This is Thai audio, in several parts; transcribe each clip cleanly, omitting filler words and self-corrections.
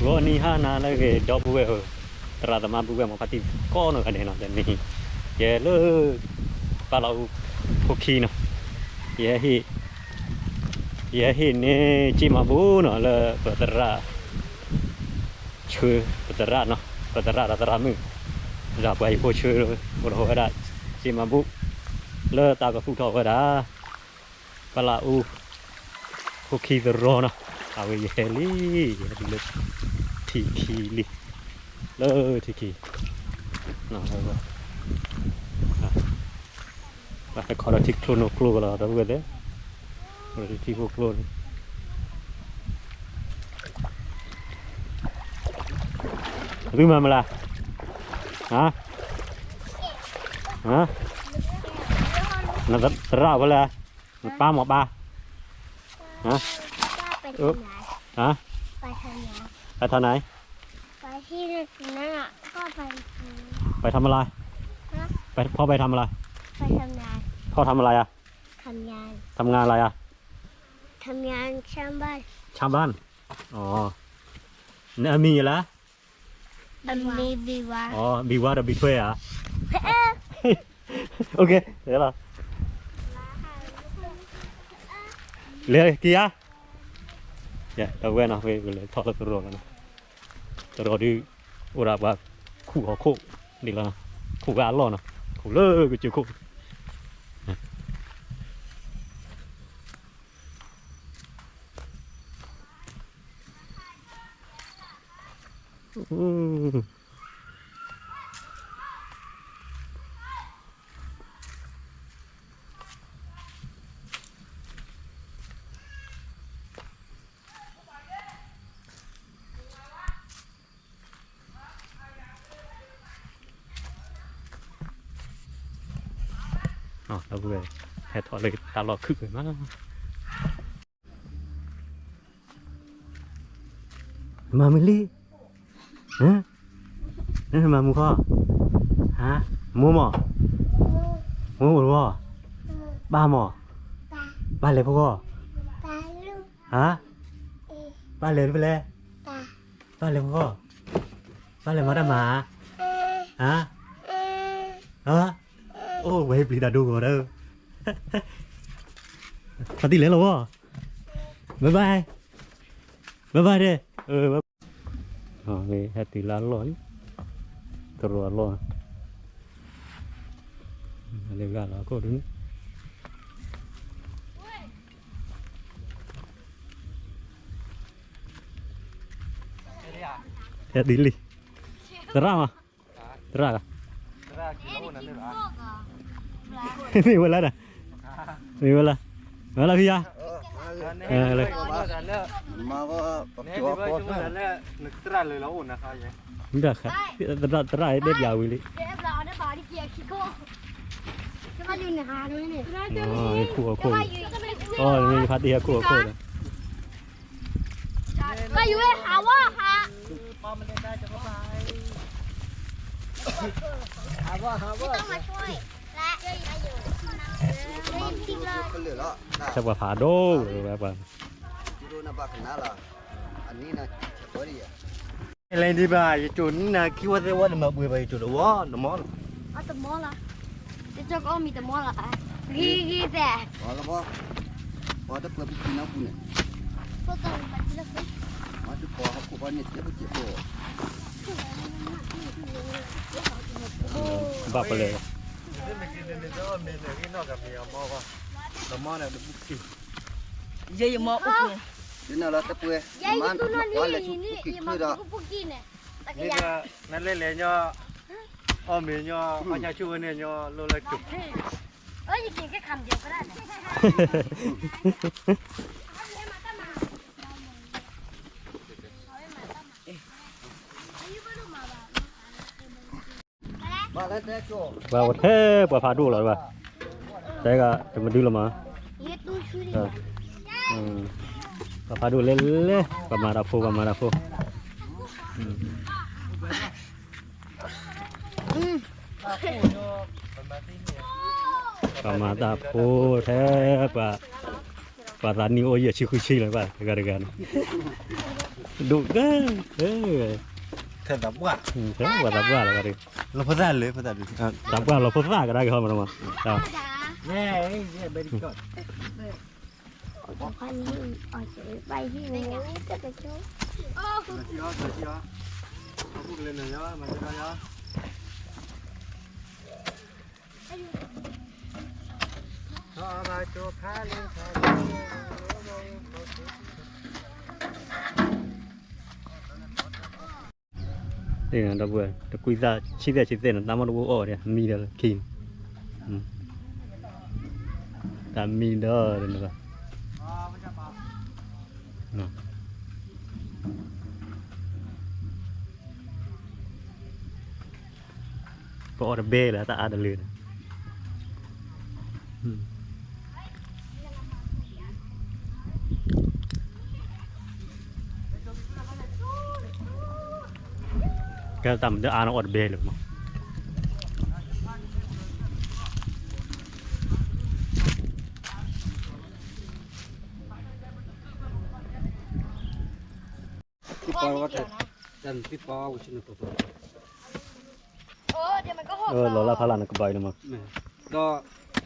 वो निहा ना लगे डब हुए हो रात में बुए में पाती कौन करने ना नहीं ये लो kalau hoki no यही ने चिमाबू न ल पतरा छुए पतरा न पतरा रतरा मुं जाไปพวกชื่อบ่ฮู้ว่าचिमाबू लตาก็ฟูทอว่าปลาอูโอคีรอนะเอาเยลีเลยทีคีลิเลยทีคีนะแล้วก็ขอเราทิกโคลนโคลก็แล้วเว้ยเด้อทิกโคลนรู้มาล่ะฮะนั่นตราบ่ล่ะป้าหมอป้าฮะฮะไปทางไหนไปที่นั่นอ่ะก็ไปทำอะไรไปพ่อไปทำอะไรไปทำงานพ่อทำอะไรอ่ะทำงานอะไรอ่ะทำงานช่างบ้านอ๋อเนี่ยมีอะไรมีบีวาอ๋อบีวากับบีถ้วยอ่ะโอเคเดี๋ยวเราเลยกี่อ่ะเนี่ยเราเว้นเอาไปเลยทอดแล้วตัวรอกันนะตัวรอดีอุราบะคู่หัวโคดีแล้วนะคู่กาล้อนะคู่เลิกก็เจอคู่อ๋อแล้วเว้ยแค่ทอดเลยตลอดคึกเลยมากมามิลี่ฮะนี่มามุข้อฮะมูหมอมูหมดวะบ้าหมอบ้าเลยพวกฮะบ้าเลยไปเลยบ้าเลยพวกบ้าเลยมาได้มาฮะโอ้เว้ยปีดาดูก่อนเด้อปฏิเลยเหรอวะบ๊ายบายเด้ออ๋อเว้ยแฮตติลาลอยตัวลอยอะไรกันล่ะก็ดูแฮตติลิterang ah terangมีเวลาน่ะมีเวลาพี่ยาเลยมาก็ตัวโคตรเลยนึกตราเลยแล้วอุ่นนะครับไม่ได้ครับตราเด็ดยาววิลิอ๋อนี่คู่อ๋อนี่พัดเดียคู่เลยก็อยู่ให้หาว่าค่ะป้ามันได้จะเข้าไปหาว่าต้องมาช่วยและชอบว่าผาโดแบบว่าอะไรดีบ่ายจุนนะคิดว่าจะว่าจะมาบุยไปจุดว่าหนมอลเอาแต่มอละจะเจ้าก็มีแต่มอละกี่แต่พอแล้วพอจะเปิดกินน้ำคุณเนี่ยก็ต้องไปเลือกมาจะพอเขาคู่บ้านเนี่ยจะไปเก็บโบบ้าไปเลยJadi mau apa? Dina lah tapi man wala ini kuki ne. Ni na lele nyo omi nyo anya chu ne nyo lo la chu. กินแค่คำเดียวก็ได้ว่าเท่ปะพาดูหรอวะแต่ก็จะมาดูละมาปะพาดูเล่ๆปะมาราโฟปะมาตาโพแท้ปะร้านนี้โอ้ยชิคุชิเลยป่ะกัน ดุเด้อเธอแบบว่า ใช่ว่ารับว่าแล้วก็ดิ เราพูดได้เลยพูดได้เลย รับว่าเราพูดว่าก็ได้ก็มาแล้วจ้า เนี่ยเนี่ยเบบี้ก็ พันมืออ๋อเฉยไปที่ไหนจะไปช่วยโอ้ เดี๋ยวเขาพูดเลยนะยะมันจะได้ยะไปโจพาเลย นี่นะดับเบิลตะกุยซาชิเตนะตามมาดูโอ้เนี่ยมีเด้อคิงตามมีเด้อเลยนะเนาะพออร์เบลแล้วตาอาดเลยก็ตามเด้ออาร์นออร์เบลเลยมั้ง พี่ปอว่าจันพี่ปอว่าชินตัว โอ้เดี๋ยวมันก็หก เราละพลังนักบอยนะมั้ง ก็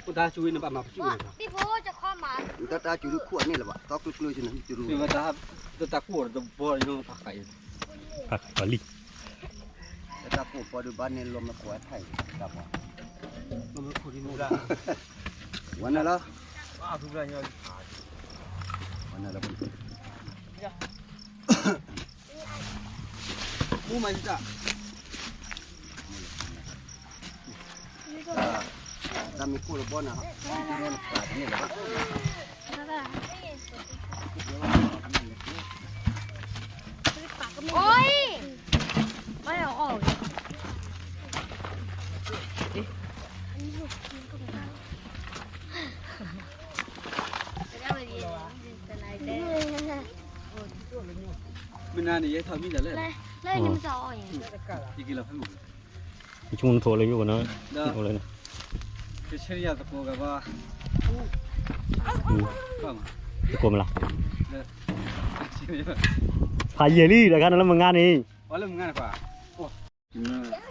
กูได้ช่วยนะบ้ามาช่วยนะ พี่พูจะข้อหมา ta churu khuat ni lah pak. Tak kelu je nak churu. คือว่าจะตะกั่วจะบ่อยน้องผักไก่ ผักกะลิ Ta ko pada ban ni lom nak kuat hai. Tak apa. มันไม่คุยนู่นละ Wana lah. ว่าทุกเรื่องเนี่ย Wana lah pun. มูมันจะ Kami ko bon ah. Churu nak kuat ni lah pak. โอ้ยไม่เอาออกไม่นานนี่ยัยทำมีแต่เลย เลยนี่มันจะออกอย่างนี้ ยี่กิโลให้หมด ช่วงโทรเลยอยู่นะโทรเลยนะ คือเชียร์ตะโกกับว่าก็มา ตะโกนมาละ เชียร์ พายเยลี่แล้วกันแล้วมึงงานนี้ ว่าเริ่มง่ายกว่าโอ้ย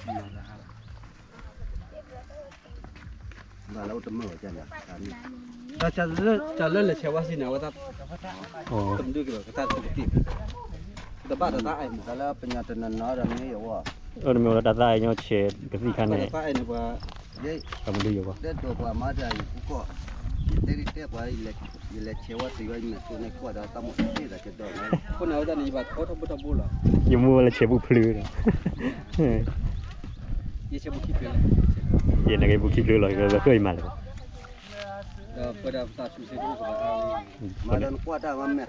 น่าจะหา Ba lau temu je lah. Kami. เราจะเล่นเลยเชียวว่าสินะว่าถ้า อ๋อ ทำด้วยกันก็ถ้าสุดที่แต่บ้านแต่ตาไอ้หมด Kalau penyataan orang ni ya wah. เมื่อเราตัดได้เนี่ยเชดกับพี่คัน แต่ เนี่ย ตาไอ้เนี่ยว่า Dia กำลังดูอยู่ป่ะ dia tu apa mada iku kok. Dari dia apa ile cewa tu yang nak tu nak kuat dah tamu ni dah cedok. คนเอาแต่นี่บัดเขาทำบุญทำบุญหรอ ยังมัวละเชบุพลือนะ ยี่เชียวบุคิดเป็น เย็นอะไรบุคิดเลยก็เคยมาเลย pada saat susi itu sebab Madan kuat dah mamme.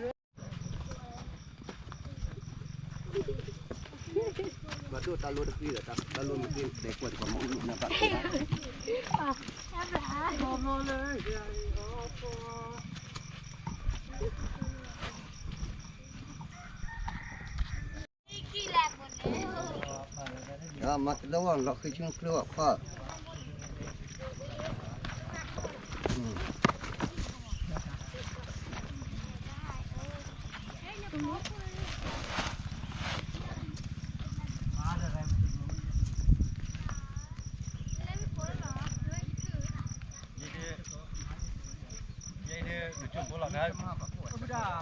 Batu talu dah kira tak. Talu mungkin dia kuat kau mau nak tak. ขี้แหลกหมดเลย Ya mak doang lok kecing keluar pak.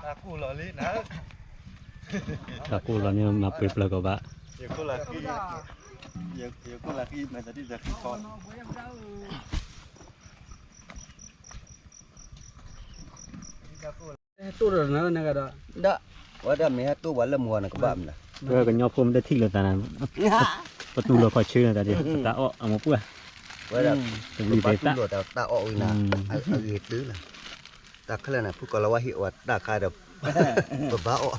aku lali nah aku lah ni apa pula kau pak ya aku lagi ya aku lagi nah tadi dah kon tu dah nah nak ada Dak. Wadah meh tu wala muan nak bam lah. ก็ยอพรมได้ที่เลยตานั้นประตูเราคอยชื่อแต่เดียวตาอ้อเอามาปุ๊บ Wadah. ตรงนี้เบ Batu ต้า lo tak ok wina. Ai itu lah. Tak kala nak pu kalau wahi wat tak kada. Berbau.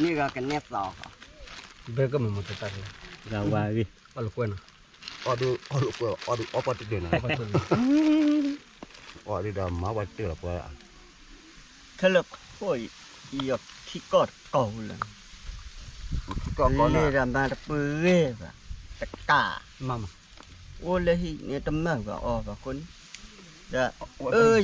Ni ga kena sah. berapa memang tertarik เราว่าวิ kalau kau nak Aduh apa tu dia nak. apa tu Oh dia dah mawat tu lah apa. ถ้าเลิกป่วยอยากขี้กอดเก่าเลย Kau kau เลย nak. รำมาตะปื้อแบบตะกา mama โอ้เลยเนี่ยตำแหน่งก็ออกกับคน ม dạ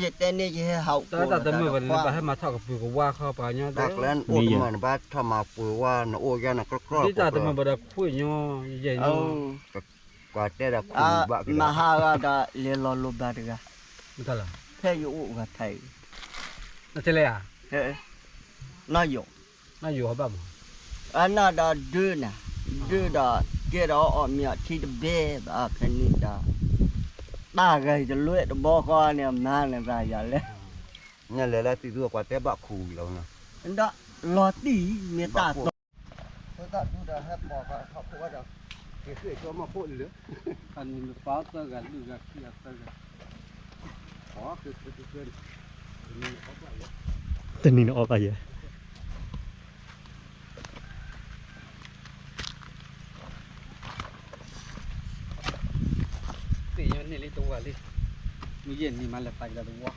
vậy tên này chỉ hậu แต่เมื่อวันนี้ให้มาเท่ากับปูกับว่าเข้าไปเนี่ย ดักแล้วโอ้มันบ้าถ้ามาปูว่าน่ะโอ้ยน่ะก็ ที่จ่าแต่มาบดคุยเนี่ยใหญ่เนี่ย กว่าแต่ละปูบ้า mà ha ra liền lo lô ba được à ไม่ทันละ theo dụ và thầy นั่นจะเลยอ่ะ nó dụ น่าอยู่เขาบ้าง anh nó đã đưa đó kia đó ở miệng thì bê và cái này đó ba cái cho lưỡi nó bỏ qua này mà này ra giờ lên เนี่ยเลยละที่รู้กว่าแต่บ้าคูแล้วนะ đó lo tí người ta ถ้าตัดดูได้ให้บอกว่าเขาพูดว่าเกี่ยวกับมาพูดหรือ อันนี้ฟ้าเตอร์กันดูกันที่เตอร์กัน ขอคือเพื่อน ตัวนี้ออกอะไร ตีมันนี่ลิตัวลิมีเย็นนี่มันละไปละตัว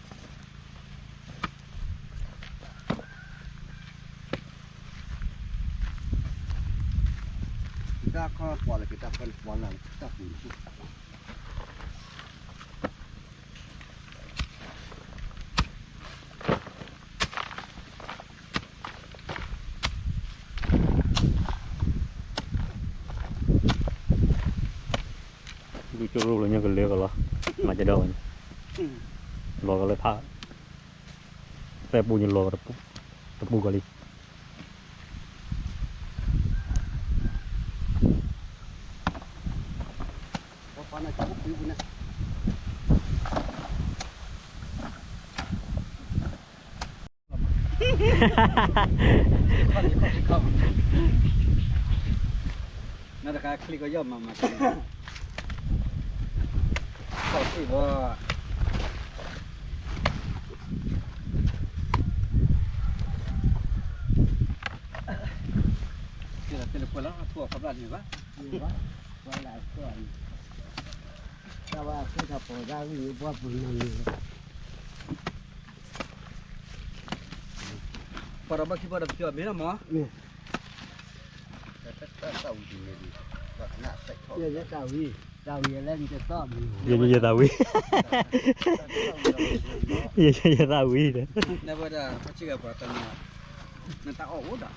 kita kalau pola kita kan pola kita punดูจุรูเลยเนี่ยก็เลี้ยวกันเหรอมาจะโดนรอกันเลยพาแต่ปูยังรอตะปูกันเลย panas cukup ibu nak. Nah, dah klik aja mama. Kau sih bawa. Kita telepon lah, tua kabar ni pak. lại còn sao mà cái thập hồ ra như qua bùn này Pada baki pada kia mana mah? Tahu dia ni. Nak set kau. chưa biết tàu gì lên cho to giờ tao quý giờ tao quý đấy Dah pada macam apa tanya? Nanti awak dah.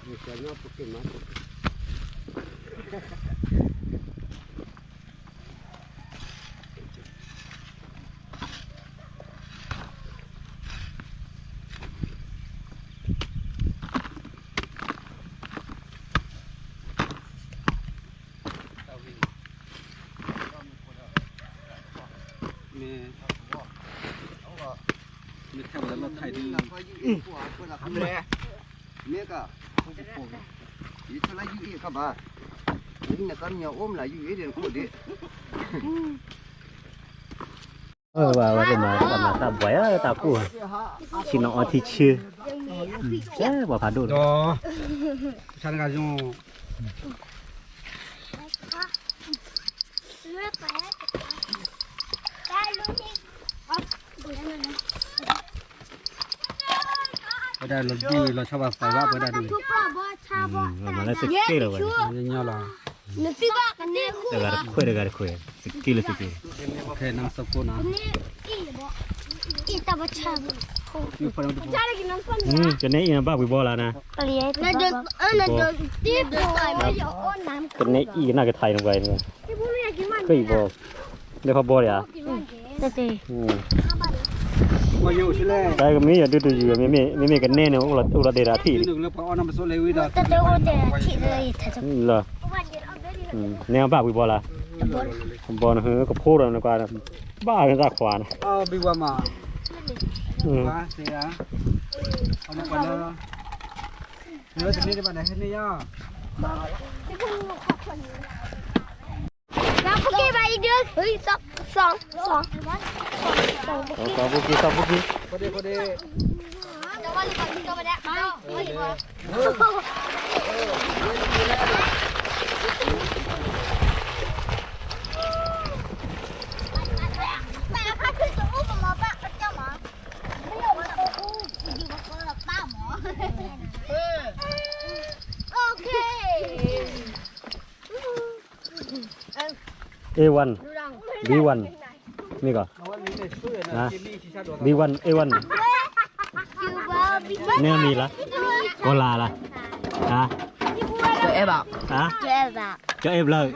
Misalnya putih masuk. Ni theo là thầy đi. Ni ka. Itu lah UI khabar. Ini nak kan nya om lah UI dia ko dia. và để mà tao vẽ tao cua chỉ nó thì chưa thế bà phá đồ Đó. Sang cái dùng. Ở đây là gì là sao bà phải vác ở đây đi. mà nó sẽ kêu rồi Nhìn nhau là. được rồi khuya skill Ok, năm sau cô nào. Như phần đó. cho nên là ba bị bo là nè cái này ý là cái thầy nó vậy nữa cái bo để họ bo à Bao nhiêu chứ lẽ. đây cái mấy giờ đưa từ mấy cái nè nó cũng là để ra thị Đừng là có năm số lấy đó. là nè ba bị bo là bo nó hơi có phô rồi nó qua ba cái ra khoản Bị qua mà. Quá, thế á. Ông còn nữa. Nhớ từ đây đi bạn này hết đi nhá. Sao có cái bay được? Ui, xong. có vũ khí Có đi. Cho ba đi cho ba đã. A1 ดูดัง B1 นี่ก็ เอาวันนี้เนี่ยช่วยนะจิมมี่ที่ชาติ B1 A1 คิวบาร์บี เนี่ยมีละโกลาละฮะ เจอเอฟอ่ะ ฮะ เจ๊แบบ เจ้าเอฟเลย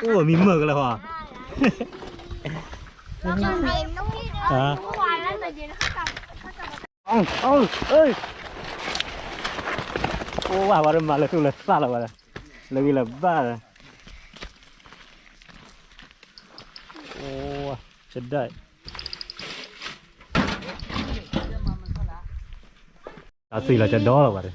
โอ้มีหมึกเลยพ่อ เราจะเรียนต้องมีเดินทุกวันแล้วแต่เย็นเขากลับ เอาเอ้ยโอ้ว่าวันมาเลยทุกเลยซาละวันเลยวิลบ้าเลยโอ้จะได้ตาสีเราจะดอแล้ววะเลย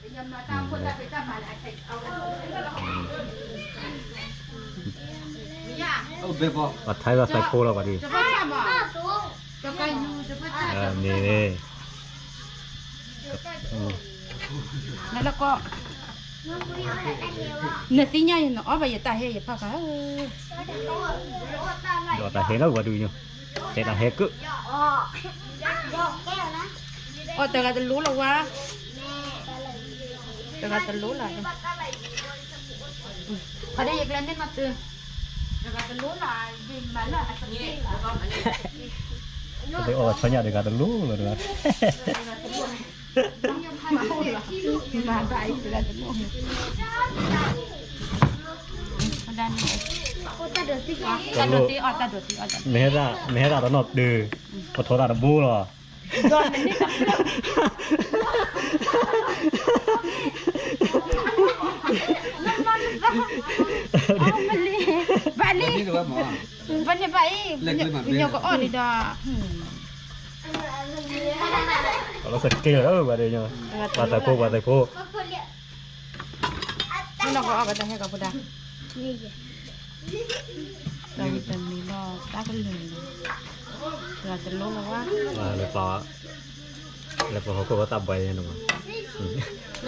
เอาเบบอก วัดไทยว่าใส่โคแล้ววะดิ นี่นี่ นั่นแล้วก็เนื้อตีใหญ่เนาะไปอย่าตายให้อย่าพักอ่ะ เดี๋ยวตาเห็นแล้ววะดูอยู่แต่ตาเห็นก็ อ๋อแต่ก็จะรู้แล้วว่าแต่ก็จะรู้แหละพอได้อยากเล่นได้มาตื่นแต่ก็จะรู้แหละยินมาแล้วสักที ไปออกสัญญาเดี๋ยวก็จะรู้เลยนะ มาได้แต่ก็จะรู้พอได้นี่ตาโดดตีอ๋อตาโดดตีอ๋อ ไม่ให้ตาตอนอดดื้อพอโทรตาบูหรอ โดนมันนี่กับเรื่องมันเลยบ้านนี้ นี่หรือว่าหมอ วันนี้ไปเดี๋ยวก็อ่อนดีดา เราสเกลแล้ววะเดี๋ยวว่าแต่พวก ไม่ต้องก็ออกกันให้กับพุทธะเราจะมีรอบตากันเลยเราจะรู้แล้วว่า เลยปลาเขาก็ว่าตับใบเนี่ยหนู เล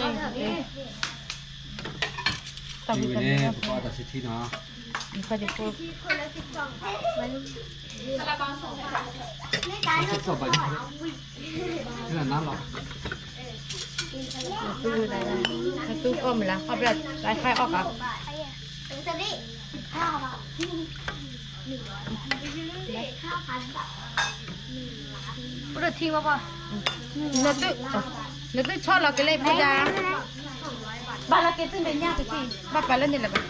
ยตับ อยู่ ตับ เนี่ยพอตัดสิทธิเนาะ มีข้อจะพูด จบไปนี่น้ำหรอ ตู้อะไรนะตู้ก้มละเขาแบบไล่ไข่ออกอ่ะ พูดทีมาป่ะ นึกชอบเราก็เลยพุทธะบ้านเราเกิดขึ้นเป็นยากไปที่บ้านไปแล้วนี่แหละบ้าน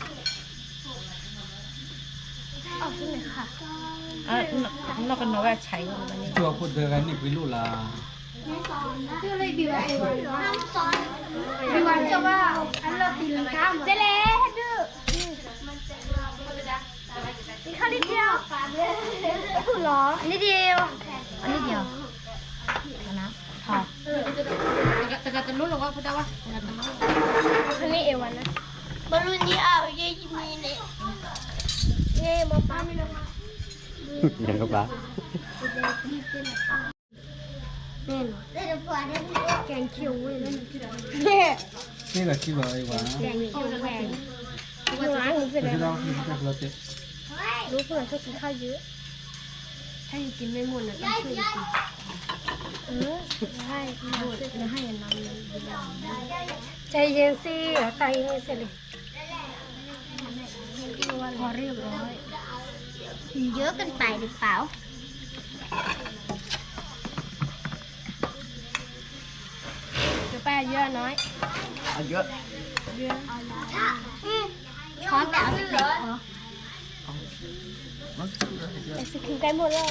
ออกที่ไหนค่ะ นอกกันน้อยใช้วันนี้ ตัวพูดเดินกันนี่ไปรู้ละ ชื่ออะไรบีวันน้ำซอนบีวันจะว่าอันเราตีลังกาเจเล่ดื้อมีข้าวนิดเดียวถูกหรออันนี้เดียวอันนี้เดียวนะพอ แต่ก็จะรู้หรอกว่าพุทธะว่า อันนี้เอวันนะบอลลูนนี้เอาเยี่ยมนี่เนี่ยเงี้ยมาป้าไม่ลง ยังก็ปลา แน่นอนแกงเขียวเว้ยเนี่ย นี่แหละคิดว่าไอ้หวาน แกงเขียวแหวนร้านหนูเสร็จ ที่ แล้ว เราที่จะเราเจ็บ รู้เพื่อนชอบกินข้าวเยอะ ถ้ายังกินไม่หมดนะต้องช่วยกินให้หมดแล้วให้น้ำเลยใจเย็นสิไตไม่เสร็จเลยพอเรียบร้อยเยอะกันไปหรือเปล่าจะแป้เยอะน้อย เยอะ ช้อนแต่เอาเล็กๆพอไอศครีมใกล้หมดแล้ว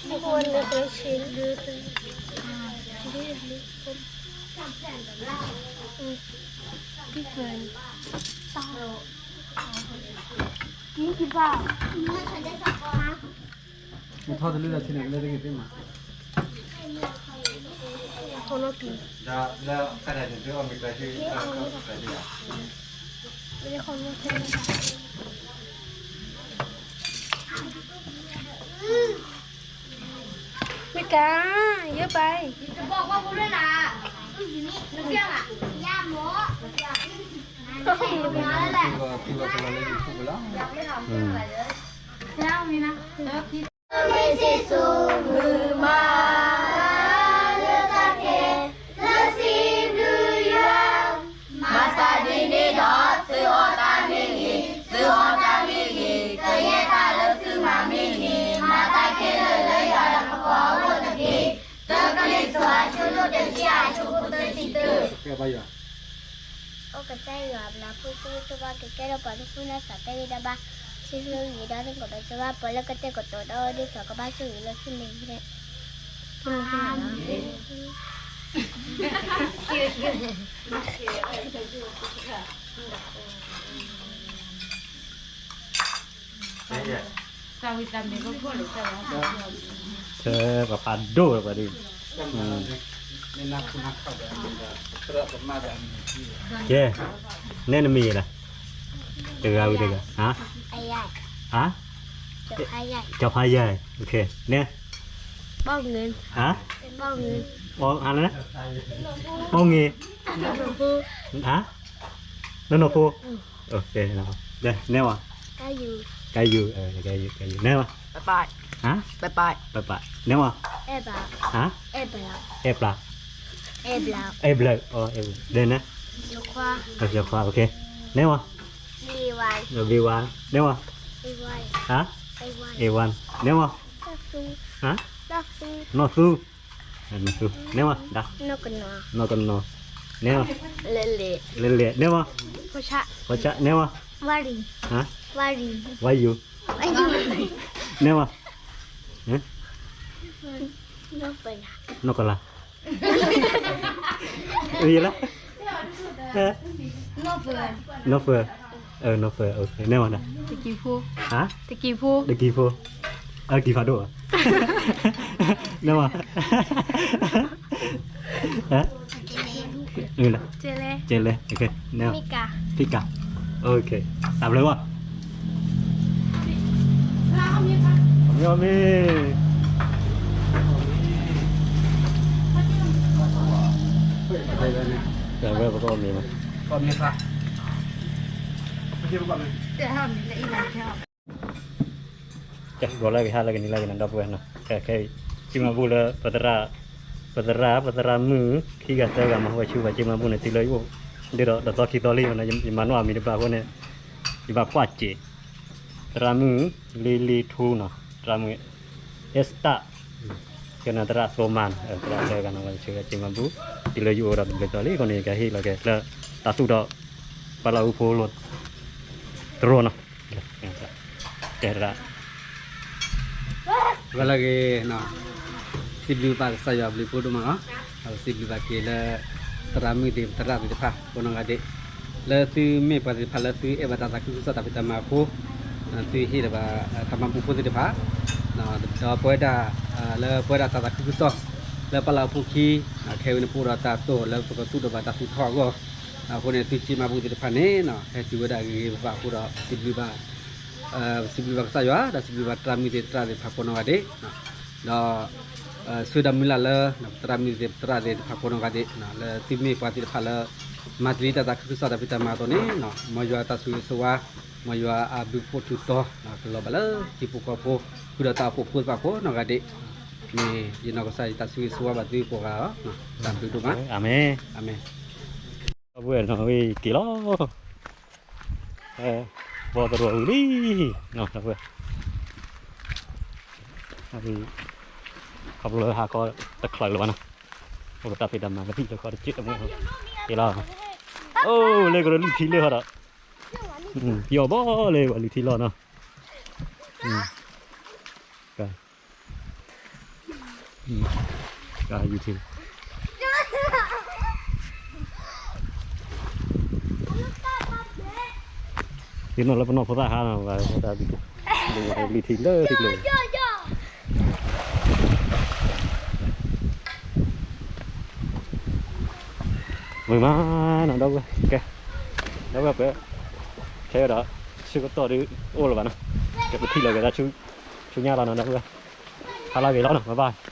ทุกคนเลือกชิ้นดูสิพี่เฟิร์นกินเปล่า มันทอดเลือดที่ไหนเลือดได้กี่ปีมา คนเรากิน แล้วขนาดถึงที่ว่ามีใครที่ใครที่ ไม่ได้คนเรากินไม่กล้าเยอะไปจะบอกว่าคุณด้วยนะอยู่นี่นึกเรื่องอ่ะย่าหมูแล้วแหละ ที่ว่าเราเล่นฟุตบอล แล้วมีนะไม่ใช่สูมือมาเลือกตาเทเลือกซีมดูยังมาซาดีนี่ดอซื้ออตา แกไปอยู่ โอ้ก็ใช่หรอนะพูดชื่อว่าแกเราปล่อยพูดนะสัตว์ได้บ้าชื่อเรื่องนี้ได้ถึงกดชื่อว่าปล่อยแล้วก็เตะกดตัวได้ดิสก็บ้าชื่อแล้วชื่อนี้เนี่ย ซาวิตามินก็พอหรือเปล่า เธอแบบพันดูแบบนี้ ในนักคุณนักเข้าไปเตะกับมาแบบ เจ้แน่นมีนะเจอเอาดีกว่าฮะ ไอ้ใหญ่ ฮะ จะไอ้ใหญ่ เจ้าพายใหญ่โอเคเนี่ย บ้องเงิน ฮะ บ้องเงิน บอกอะไรนะมองงี้ พู ฮะนั่นหนูพูโอเคนะครับเดี๋ยวแน่วะ ก็อยู่ ไกอยู่ไกอยู่แน่วะ ไป ฮะ ไป ไปแน่วะ เอ็บลา ฮะ เอ็บลา เอฟละ เอ็บลา เอฟเลยอ๋อเอฟเดินนะ ยกว่า เดี๋ยวขวาโอเคแน่วะ ลีวัน เดี๋ยววีวานแน่วะ ไอ้วัน ฮะ ไอ้วัน เอวันแน่วะ ลับซู ฮะ ลับซู นอซูนอซูแน่วะดัก นกนอน อกันนอแน่วะ เล่เล่ เล่นเล่แน่วะ ผู้ชาย พอจะแน่วะ วารี ฮะ วารี ไว้อยู่ ไอ้ยู แน่วะฮะ นกเป็น นกอะไรอีละเออ นกเป็น นกเฟอร์นกเฟอร์โอเคแน่วะนะ ตะกี้พู ฮะ ตะกี้พู เด็กกี่โฟกี่ฟาโดอ่ะแน่วะฮะนี่แหละ เจเล่ เจนเลยโอเคแน่ว มิกา พี่กะโอเคตามเลยวะยอมมีแต่เรื่องก็มีมั้ย ก่อนนี้ค่ะไม่ใช่ก่อนเลย แต่ทำในอีหลังแค่ ya boleh lihat lagi nilai nanda buah nah kayak cuma bula patera mu kiga taga mah wa chuba cuma buna tilai wo diro da toki toli na jimano ami de bago ne diba kwache ramu lili thuna ramu esta kena tera soman tera taga na wa chuba cuma bu tilai wo da de toli ko ni ka hi la ke la ta su do pala u pho lo tro na teraก็เลยนะสิบลิบาทใส่ยาบลิปูดูมั้งอ่ะสิบลิบาทเกล้ตรามีเดียมตรามีเดียพะบนงาเดแล้วที่ไม่ปฏิพันธ์แล้วที่เอวตาสักคือสัตว์พิธามาคูที่ที่แบบทำมาบุพเพเดียพะนะแล้วพอได้แล้วพอได้ตาสักคือสอแล้วปลาผู้ขี้แค่วันปูราตาโตแล้วปกติตัวตาผู้ทอก็คนนี้ที่จีมาบุเดียพะเนี่ยนะแค่ที่ว่าได้เกี่ยวกับปูราสิบลิบาทsebelum saya dah sebelum tramite trade pakono ade nah sudah milala tramite trade pakono ade nah le timi pati phala matri ta khusa da pita ma to ne nah majwa ta su suwa majwa abu potu to nah kalau bala tipu ko po kuda ta po pu pa ko no ade ni yino ko sai ta su suwa ba tu ko ga nah sampai tu ma ame amen bueno hoy kilo bỏ tờ ruộng đi nào đâu vậy thì học lời hà coi tất khởi luôn à một tập thì đầm mà cái gì cho coi chết được không thì là ô lên cái lì thịt lên hả giờ bỏ lên cái lì thịt lo nè cái gì thì thì nó là nó phải ra ha và ta bị lì thịt lơ thịt lửng mười má nào đâu rồi ok đâu gặp cái thế đó chưa có to đi ô là bạn cái thịt là người ta chú nhà là nó đâu rồi hay là cái đó nào bye bye